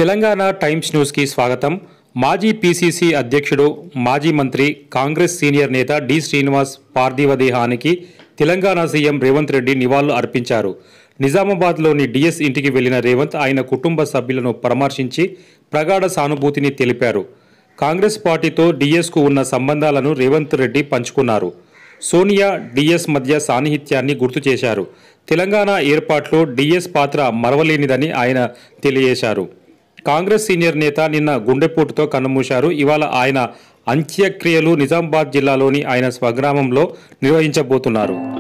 Telangana times న్యూస్కి స్వాగతం. మాజీ పీసీసీ అధ్యక్షుడు, మాజీ మంత్రి, కాంగ్రెస్ సీనియర్ నేత డి శ్రీనివాస్ పార్థివ దేహానికి తెలంగాణ సీఎం రేవంత్ రెడ్డి నివాళులు అర్పించారు. నిజామాబాద్లోని డిఎస్ ఇంటికి వెళ్లిన రేవంత్ ఆయన కుటుంబ సభ్యులను పరామర్శించి ప్రగాఢ సానుభూతిని తెలిపారు. కాంగ్రెస్ పార్టీతో డిఎస్కు ఉన్న సంబంధాలను రేవంత్ రెడ్డి పంచుకున్నారు. సోనియా, డిఎస్ మధ్య సాన్నిహిత్యాన్ని గుర్తు చేశారు. తెలంగాణ ఏర్పాట్లో డిఎస్ పాత్ర మరవలేనిదని ఆయన తెలియజేశారు. కాంగ్రెస్ సీనియర్ నేత నిన్న గుండెపోటుతో కన్నుమూశారు. ఇవాళ ఆయన అంత్యక్రియలు నిజామాబాద్ జిల్లాలోని ఆయన స్వగ్రామంలో నిర్వహించబోతున్నారు.